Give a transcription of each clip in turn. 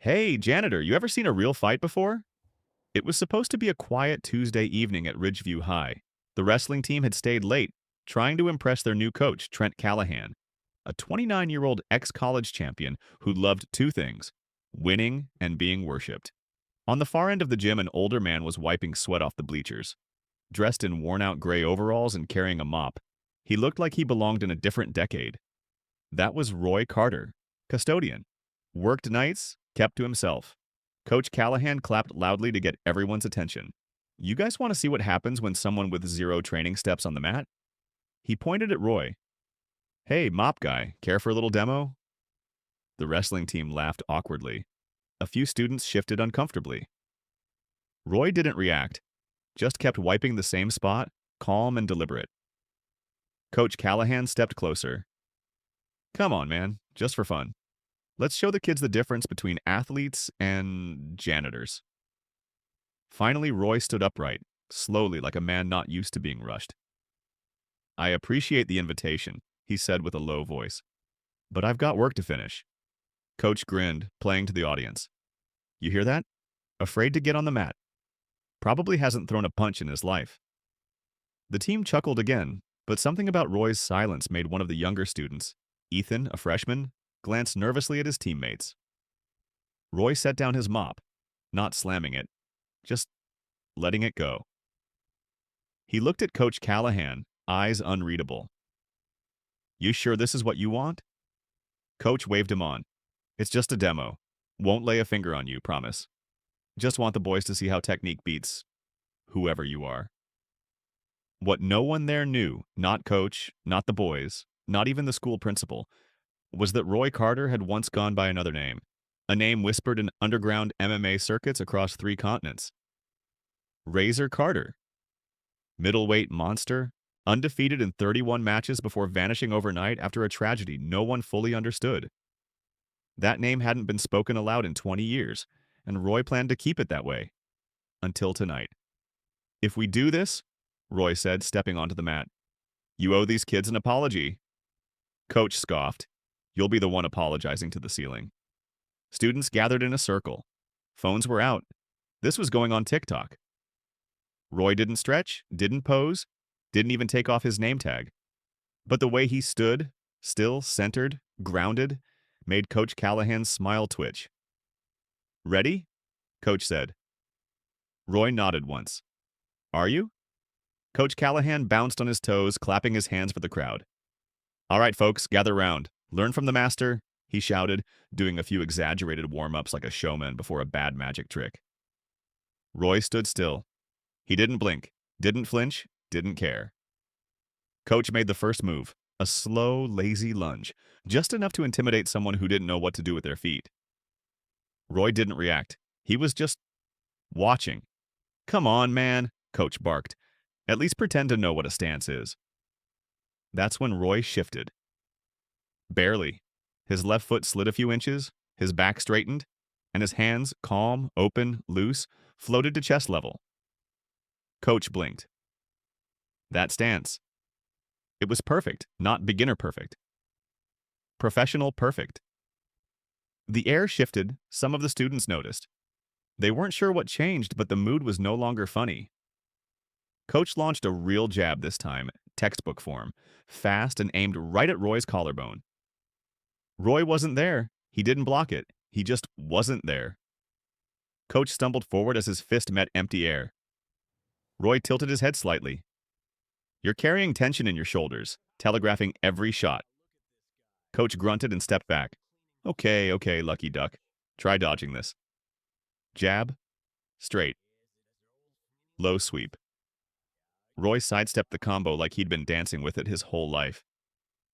Hey, Janitor, you ever seen a real fight before? It was supposed to be a quiet Tuesday evening at Ridgeview High. The wrestling team had stayed late, trying to impress their new coach, Trent Callahan, a 29-year-old ex-college champion who loved two things: winning and being worshipped. On the far end of the gym, an older man was wiping sweat off the bleachers. Dressed in worn-out gray overalls and carrying a mop, he looked like he belonged in a different decade. That was Roy Carter, custodian. Worked nights, kept to himself. Coach Callahan clapped loudly to get everyone's attention. You guys want to see what happens when someone with zero training steps on the mat? He pointed at Roy. Hey, mop guy, care for a little demo? The wrestling team laughed awkwardly. A few students shifted uncomfortably. Roy didn't react, just kept wiping the same spot, calm and deliberate. Coach Callahan stepped closer. Come on, man, just for fun. Let's show the kids the difference between athletes and janitors. Finally, Roy stood upright, slowly like a man not used to being rushed. I appreciate the invitation, he said with a low voice, but I've got work to finish. Coach grinned, playing to the audience. You hear that? Afraid to get on the mat. Probably hasn't thrown a punch in his life. The team chuckled again, but something about Roy's silence made one of the younger students, Ethan, a freshman, glance nervously at his teammates. Roy set down his mop, not slamming it, just letting it go. He looked at Coach Callahan, eyes unreadable. You sure this is what you want? Coach waved him on. It's just a demo. Won't lay a finger on you, promise. Just want the boys to see how technique beats whoever you are. What no one there knew, not Coach, not the boys, not even the school principal, was that Roy Carter had once gone by another name, a name whispered in underground MMA circuits across 3 continents. Razor Carter. Middleweight monster, undefeated in 31 matches before vanishing overnight after a tragedy no one fully understood. That name hadn't been spoken aloud in 20 years, and Roy planned to keep it that way. Until tonight. If we do this, Roy said, stepping onto the mat, you owe these kids an apology. Coach scoffed. You'll be the one apologizing to the ceiling. Students gathered in a circle. Phones were out. This was going on TikTok. Roy didn't stretch, didn't pose, didn't even take off his name tag. But the way he stood, still, centered, grounded, made Coach Callahan's smile twitch. Ready? Coach said. Roy nodded once. Are you? Coach Callahan bounced on his toes, clapping his hands for the crowd. All right, folks, gather round. Learn from the master, he shouted, doing a few exaggerated warm-ups like a showman before a bad magic trick. Roy stood still. He didn't blink, didn't flinch, didn't care. Coach made the first move, a slow, lazy lunge, just enough to intimidate someone who didn't know what to do with their feet. Roy didn't react. He was just watching. Come on, man, Coach barked. At least pretend to know what a stance is. That's when Roy shifted. Barely. His left foot slid a few inches, his back straightened, and his hands, calm, open, loose, floated to chest level. Coach blinked. That stance. It was perfect, not beginner perfect. Professional perfect. The air shifted, some of the students noticed. They weren't sure what changed, but the mood was no longer funny. Coach launched a real jab this time, textbook form, fast and aimed right at Roy's collarbone. Roy wasn't there. He didn't block it. He just wasn't there. Coach stumbled forward as his fist met empty air. Roy tilted his head slightly. You're carrying tension in your shoulders, telegraphing every shot. Coach grunted and stepped back. Okay, lucky duck. Try dodging this. Jab. Straight. Low sweep. Roy sidestepped the combo like he'd been dancing with it his whole life.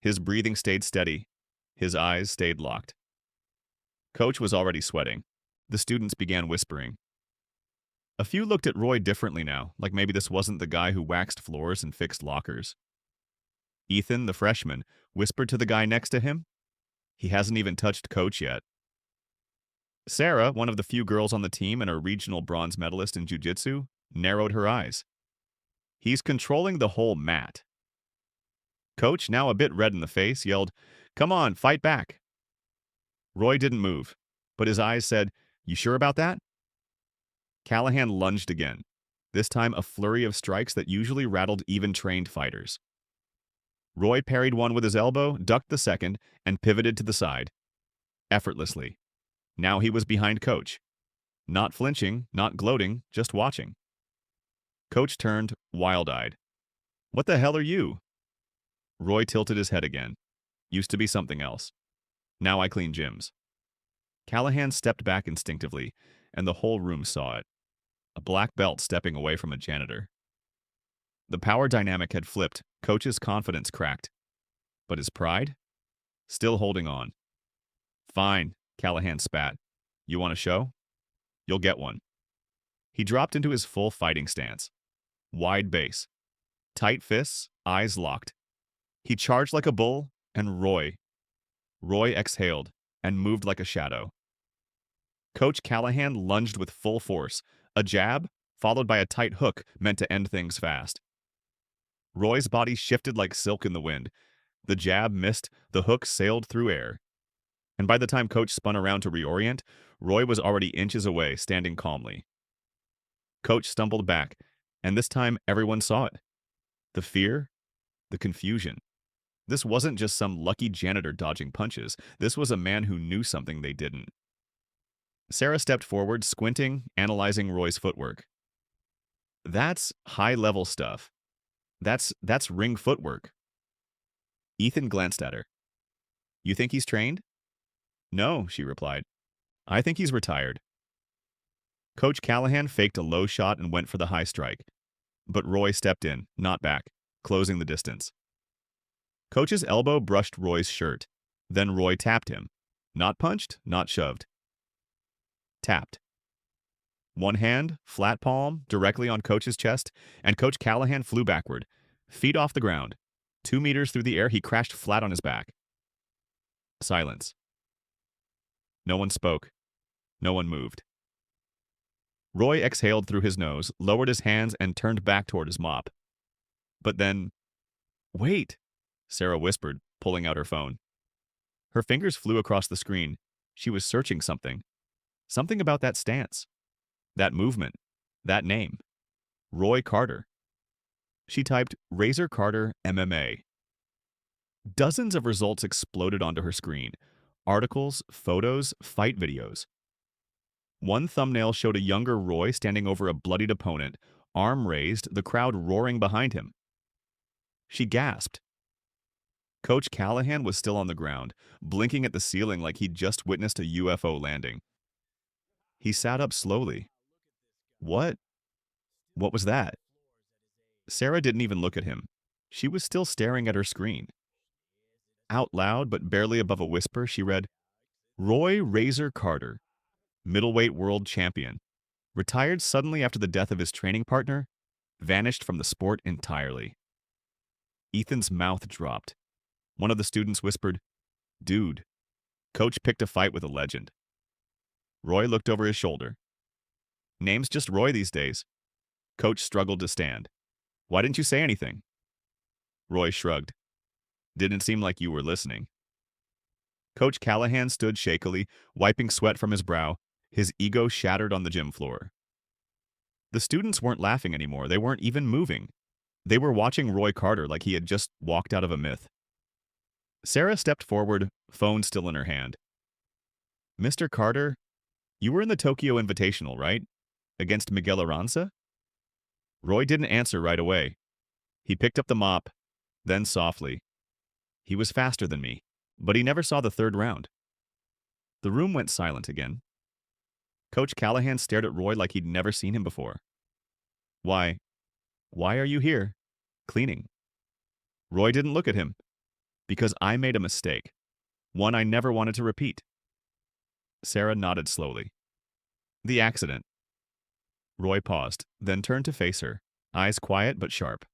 His breathing stayed steady. His eyes stayed locked. Coach was already sweating. The students began whispering. A few looked at Roy differently now, like maybe this wasn't the guy who waxed floors and fixed lockers. Ethan, the freshman, whispered to the guy next to him. He hasn't even touched Coach yet. Sarah, one of the few girls on the team and a regional bronze medalist in jiu-jitsu, narrowed her eyes. He's controlling the whole mat. Coach, now a bit red in the face, yelled, "Come on, fight back." Roy didn't move, but his eyes said, "You sure about that?" Callahan lunged again, this time a flurry of strikes that usually rattled even trained fighters. Roy parried one with his elbow, ducked the second, and pivoted to the side. Effortlessly. Now he was behind Coach. Not flinching, not gloating, just watching. Coach turned, wild-eyed. "What the hell are you?" Roy tilted his head again. "Used to be something else. Now I clean gyms." Callahan stepped back instinctively, and the whole room saw it. A black belt stepping away from a janitor. The power dynamic had flipped, Coach's confidence cracked. But his pride? Still holding on. "Fine," Callahan spat. "You want a show? You'll get one." He dropped into his full fighting stance. Wide base. Tight fists, eyes locked. He charged like a bull, and Roy exhaled and moved like a shadow. Coach Callahan lunged with full force, a jab, followed by a tight hook meant to end things fast. Roy's body shifted like silk in the wind. The jab missed, the hook sailed through air. And by the time Coach spun around to reorient, Roy was already inches away, standing calmly. Coach stumbled back, and this time everyone saw it. The fear, the confusion. This wasn't just some lucky janitor dodging punches. This was a man who knew something they didn't. Sarah stepped forward, squinting, analyzing Roy's footwork. "That's high-level stuff. That's ring footwork." Ethan glanced at her. "You think he's trained?" "No," she replied. "I think he's retired." Coach Callahan faked a low shot and went for the high strike. But Roy stepped in, not back, closing the distance. Coach's elbow brushed Roy's shirt. Then Roy tapped him. Not punched, not shoved. Tapped. One hand, flat palm, directly on Coach's chest, and Coach Callahan flew backward, feet off the ground. 2 meters through the air, he crashed flat on his back. Silence. No one spoke. No one moved. Roy exhaled through his nose, lowered his hands, and turned back toward his mop. But then, "Wait," Sarah whispered, pulling out her phone. Her fingers flew across the screen. She was searching something. Something about that stance. That movement. That name. Roy Carter. She typed Razor Carter MMA. Dozens of results exploded onto her screen. Articles, photos, fight videos. One thumbnail showed a younger Roy standing over a bloodied opponent, arm raised, the crowd roaring behind him. She gasped. Coach Callahan was still on the ground, blinking at the ceiling like he'd just witnessed a UFO landing. He sat up slowly. What? What was that? Sarah didn't even look at him. She was still staring at her screen. Out loud, but barely above a whisper, she read, "Roy Razor Carter, middleweight world champion, retired suddenly after the death of his training partner, vanished from the sport entirely." Ethan's mouth dropped. One of the students whispered, "Dude, Coach picked a fight with a legend." Roy looked over his shoulder. "Name's just Roy these days." Coach struggled to stand. "Why didn't you say anything?" Roy shrugged. "Didn't seem like you were listening." Coach Callahan stood shakily, wiping sweat from his brow, his ego shattered on the gym floor. The students weren't laughing anymore. They weren't even moving. They were watching Roy Carter like he had just walked out of a myth. Sarah stepped forward, phone still in her hand. "Mr. Carter, you were in the Tokyo Invitational, right? Against Miguel Aranza?" Roy didn't answer right away. He picked up the mop, then softly. "He was faster than me, but he never saw the third round." The room went silent again. Coach Callahan stared at Roy like he'd never seen him before. Why are you here? Cleaning." Roy didn't look at him. "Because I made a mistake. One I never wanted to repeat." Sarah nodded slowly. "The accident." Roy paused, then turned to face her, eyes quiet but sharp.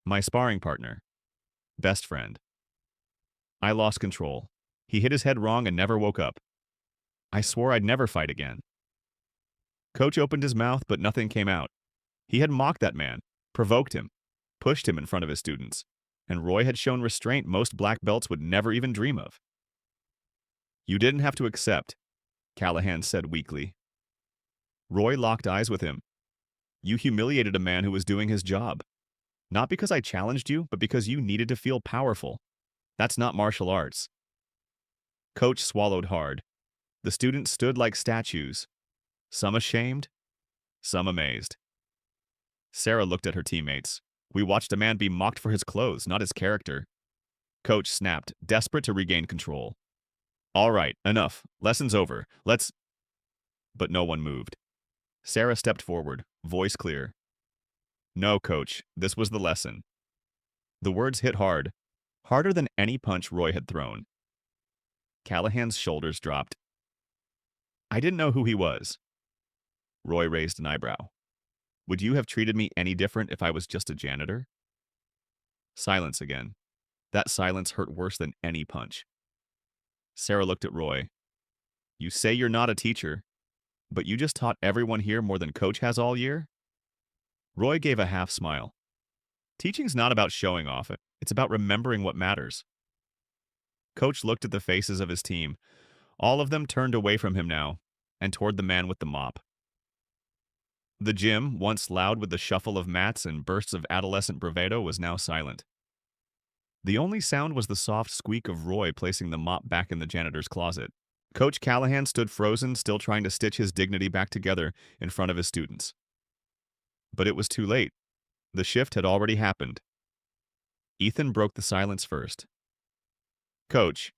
"My sparring partner. Best friend. I lost control. He hit his head wrong and never woke up. I swore I'd never fight again." Coach opened his mouth, but nothing came out. He had mocked that man, provoked him, pushed him in front of his students, and Roy had shown restraint most black belts would never even dream of. "You didn't have to accept. Callahan said weakly. Roy locked eyes with him. You humiliated a man who was doing his job. Not because I challenged you, but because you needed to feel powerful. That's not martial arts. Coach swallowed hard. The students stood like statues, some ashamed, some amazed. Sarah looked at her teammates. We watched a man be mocked for his clothes, not his character. Coach snapped, desperate to regain control. All right, enough. Lesson's over. Let's... But no one moved. Sarah stepped forward, voice clear. No, Coach, this was the lesson. The words hit hard, harder than any punch Roy had thrown. Callahan's shoulders dropped. I didn't know who he was. Roy raised an eyebrow. Would you have treated me any different if I was just a janitor? Silence again. That silence hurt worse than any punch. Sarah looked at Roy. You say you're not a teacher, but you just taught everyone here more than Coach has all year? Roy gave a half smile. Teaching's not about showing off. It's about remembering what matters. Coach looked at the faces of his team. All of them turned away from him now and toward the man with the mop. The gym, once loud with the shuffle of mats and bursts of adolescent bravado, was now silent. The only sound was the soft squeak of Roy placing the mop back in the janitor's closet. Coach Callahan stood frozen, still trying to stitch his dignity back together in front of his students. But it was too late. The shift had already happened. Ethan broke the silence first. Coach,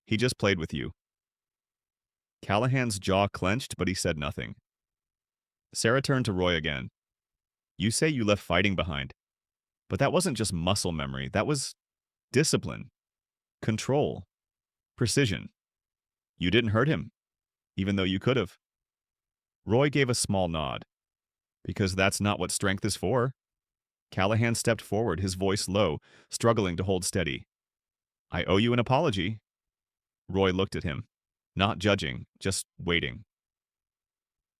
he just played with you. Callahan's jaw clenched, but he said nothing. Sarah turned to Roy again. You say you left fighting behind, but that wasn't just muscle memory. That was discipline, control, precision. You didn't hurt him, even though you could have. Roy gave a small nod. Because that's not what strength is for. Callahan stepped forward, his voice low, struggling to hold steady. I owe you an apology. Roy looked at him, not judging, just waiting.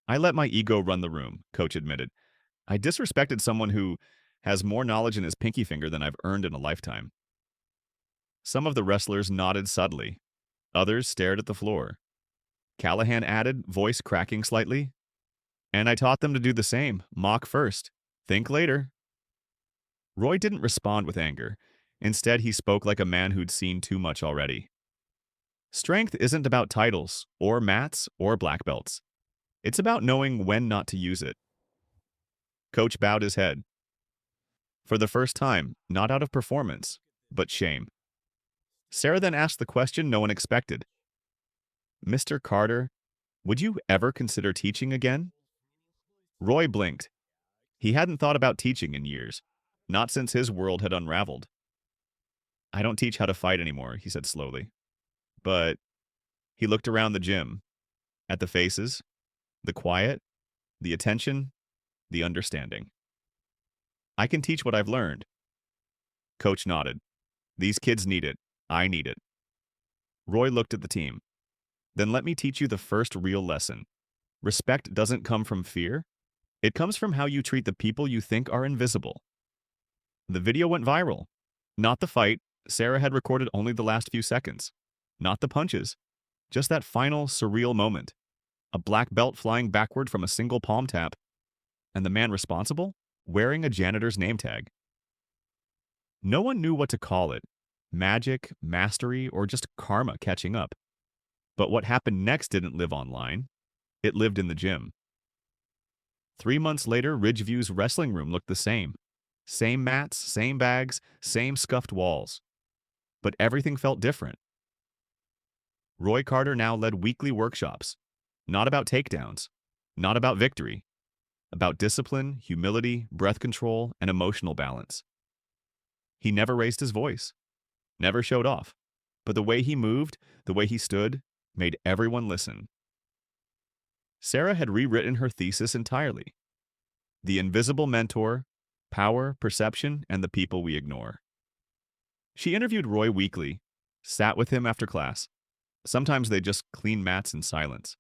I let my ego run the room, Coach admitted. I disrespected someone who has more knowledge in his pinky finger than I've earned in a lifetime. Some of the wrestlers nodded subtly. Others stared at the floor. Callahan added, voice cracking slightly. And I taught them to do the same. Mock first. Think later. Roy didn't respond with anger. Instead, he spoke like a man who'd seen too much already. Strength isn't about titles, or mats, or black belts. It's about knowing when not to use it. Coach bowed his head. For the first time, not out of performance, but shame. Sarah then asked the question no one expected. Mr. Carter, would you ever consider teaching again? Roy blinked. He hadn't thought about teaching in years, not since his world had unraveled. I don't teach how to fight anymore, he said slowly. But he looked around the gym, at the faces, the quiet, the attention, the understanding. I can teach what I've learned. Coach nodded. These kids need it. I need it. Roy looked at the team. Then let me teach you the first real lesson. Respect doesn't come from fear. It comes from how you treat the people you think are invisible. The video went viral. Not the fight. Sarah had recorded only the last few seconds. Not the punches. Just that final, surreal moment. A black belt flying backward from a single palm tap. And the man responsible? Wearing a janitor's name tag. No one knew what to call it. Magic, mastery, or just karma catching up. But what happened next didn't live online. It lived in the gym. 3 months later, Ridgeview's wrestling room looked the same. Same mats, same bags, same scuffed walls. But everything felt different. Roy Carter now led weekly workshops. Not about takedowns. Not about victory. About discipline, humility, breath control, and emotional balance. He never raised his voice. Never showed off. But the way he moved, the way he stood, made everyone listen. Sarah had rewritten her thesis entirely. The invisible mentor, power, perception, and the people we ignore. She interviewed Roy weekly, sat with him after class. Sometimes they just clean mats in silence.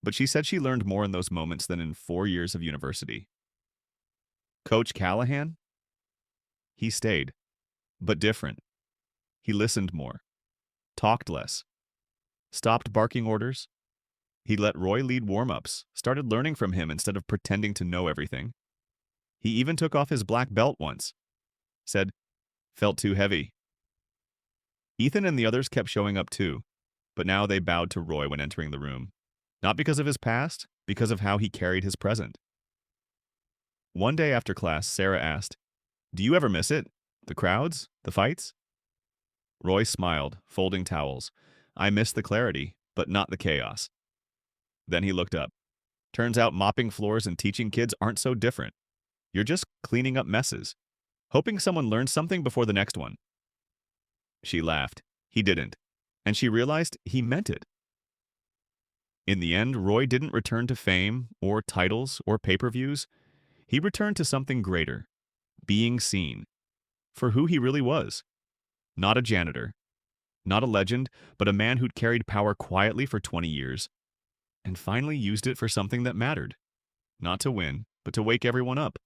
But she said she learned more in those moments than in 4 years of university. Coach Callahan? He stayed, but different. He listened more, talked less, stopped barking orders, He let Roy lead warm-ups, started learning from him instead of pretending to know everything. He even took off his black belt once. Said, "Felt too heavy." Ethan and the others kept showing up too, but now they bowed to Roy when entering the room. Not because of his past, because of how he carried his present. One day after class, Sarah asked, "Do you ever miss it? The crowds? The fights?" Roy smiled, folding towels. "I miss the clarity, but not the chaos." Then he looked up. "Turns out mopping floors and teaching kids aren't so different. You're just cleaning up messes, hoping someone learns something before the next one." She laughed. He didn't. And she realized he meant it. In the end, Roy didn't return to fame, or titles, or pay-per-views. He returned to something greater, being seen, for who he really was. Not a janitor, not a legend, but a man who'd carried power quietly for 20 years, and finally used it for something that mattered. Not to win, but to wake everyone up.